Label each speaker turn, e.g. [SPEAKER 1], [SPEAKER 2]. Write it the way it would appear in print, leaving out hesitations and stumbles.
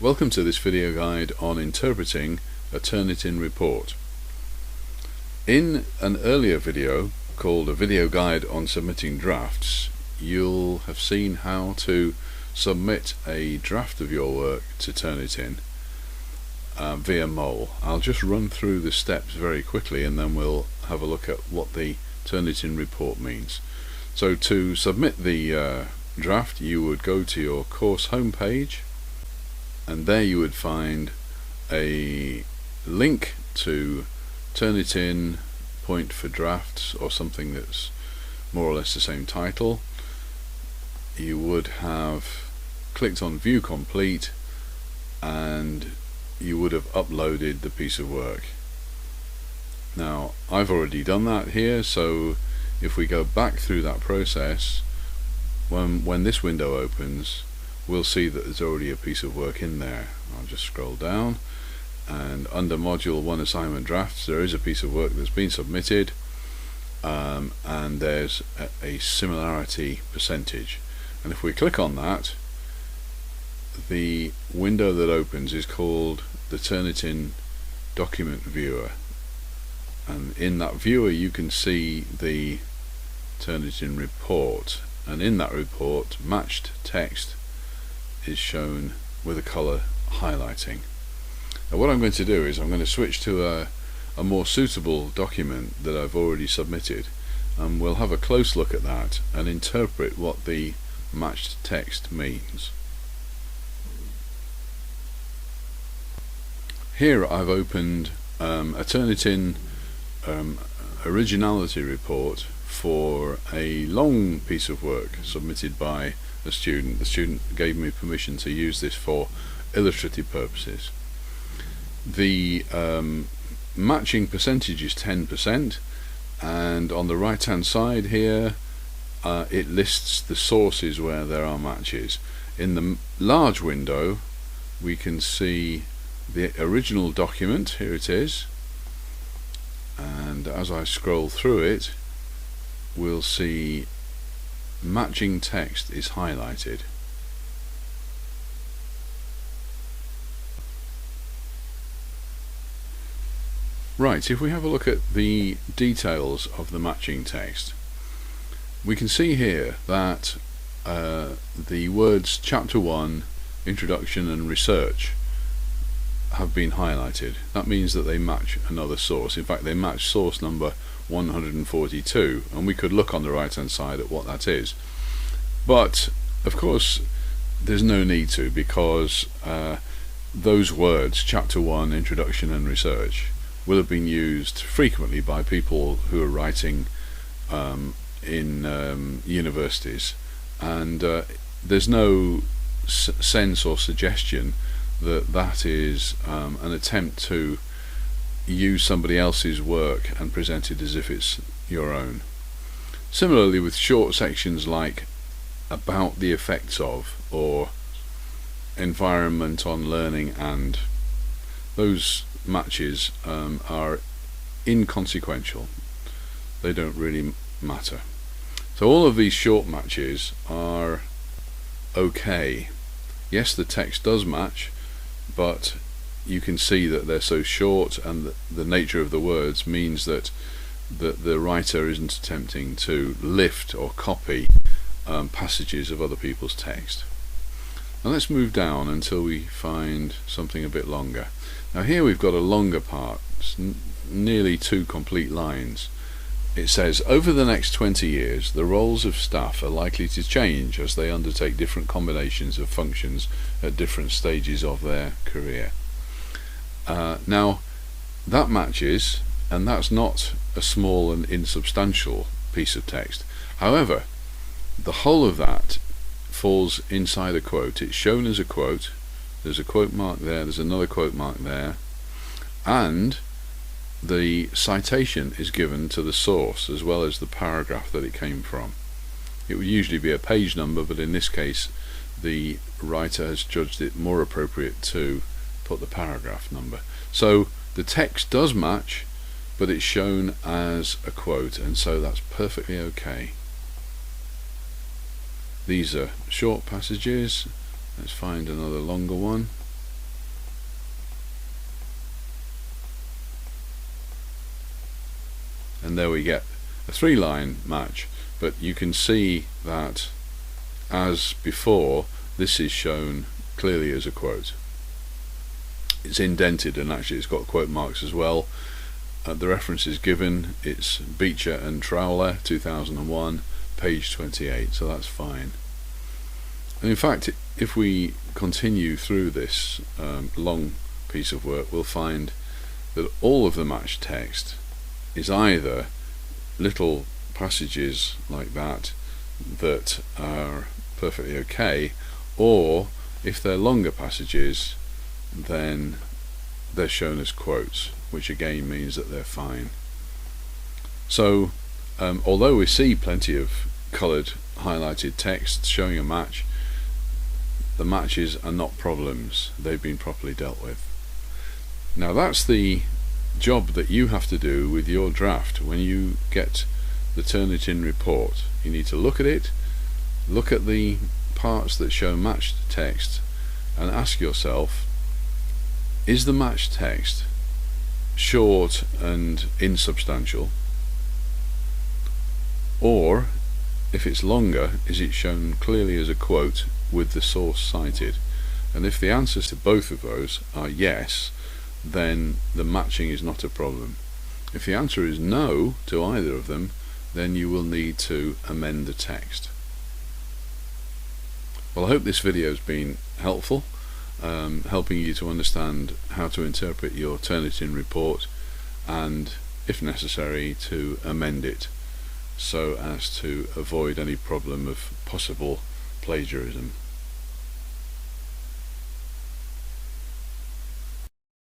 [SPEAKER 1] Welcome to this video guide on interpreting a Turnitin report. In an earlier video called a video guide on submitting drafts, you'll have seen how to submit a draft of your work to Turnitin via Mole. I'll just run through the steps very quickly and then we'll have a look at what the Turnitin report means. So to submit the draft, you would go to your course homepage, and there you would find a link to Turnitin Point for Drafts, or something that's more or less the same title. You would have clicked on View Complete and you would have uploaded the piece of work. Now I've already done that here, so if we go back through that process, when this window opens, we'll see that there's already a piece of work in there. I'll just scroll down, and under Module 1 Assignment Drafts there is a piece of work that's been submitted, and there's a similarity percentage, and if we click on that, the window that opens is called the Turnitin Document Viewer, and in that viewer you can see the Turnitin report, and in that report matched text is shown with a colour highlighting. Now what I'm going to do is I'm going to switch to a more suitable document that I've already submitted, and we'll have a close look at that and interpret what the matched text means. Here I've opened a Turnitin originality report for a long piece of work submitted by a student. The student gave me permission to use this for illustrative purposes. The matching percentage is 10%, and on the right hand side here it lists the sources where there are matches. In the large window we can see the original document. Here it is, and as I scroll through it we'll see matching text is highlighted. Right, if we have a look at the details of the matching text, we can see here that the words Chapter 1, Introduction and Research have been highlighted. That means that they match another source. In fact, they match source number 142, and we could look on the right hand side at what that is, but of course there's no need to, because those words Chapter 1, Introduction and Research will have been used frequently by people who are writing in universities, and there's no sense or suggestion that that is an attempt to use somebody else's work and present it as if it's your own. Similarly with short sections like about the effects of, or environment on learning and, those matches are inconsequential. They don't really matter. So all of these short matches are okay. Yes, the text does match, but you can see that they're so short, and the nature of the words means that the writer isn't attempting to lift or copy passages of other people's text. Now let's move down until we find something a bit longer. Now here we've got a longer part, it's nearly 2 complete lines. It says, over the next 20 years the roles of staff are likely to change as they undertake different combinations of functions at different stages of their career. Now that matches, and that's not a small and insubstantial piece of text. However, the whole of that falls inside a quote. It's shown as a quote. There's a quote mark there, there's another quote mark there, and the citation is given to the source as well as the paragraph that it came from. It would usually be a page number, but in this case the writer has judged it more appropriate to put the paragraph number. So the text does match, but it's shown as a quote, and so that's perfectly okay. These are short passages. Let's find another longer one. and there we get a 3-line match. But you can see that, as before, this is shown clearly as a quote. It's indented, and actually it's got quote marks as well. The reference is given, it's Beecher and Trowler 2001, page 28, so that's fine. And in fact, if we continue through this long piece of work, we'll find that all of the match text is either little passages like that that are perfectly okay, or if they're longer passages, then they're shown as quotes, which again means that they're fine. So although we see plenty of coloured highlighted text showing a match, the matches are not problems, they've been properly dealt with. Now that's the job that you have to do with your draft. When you get the Turnitin report, you need to look at it, look at the parts that show matched text, and ask yourself, is the matched text short and insubstantial? Or, if it's longer, is it shown clearly as a quote with the source cited? And if the answers to both of those are yes, then the matching is not a problem. If the answer is no to either of them, then you will need to amend the text. Well, I hope this video has been helpful, helping you to understand how to interpret your Turnitin report, and if necessary to amend it so as to avoid any problem of possible plagiarism.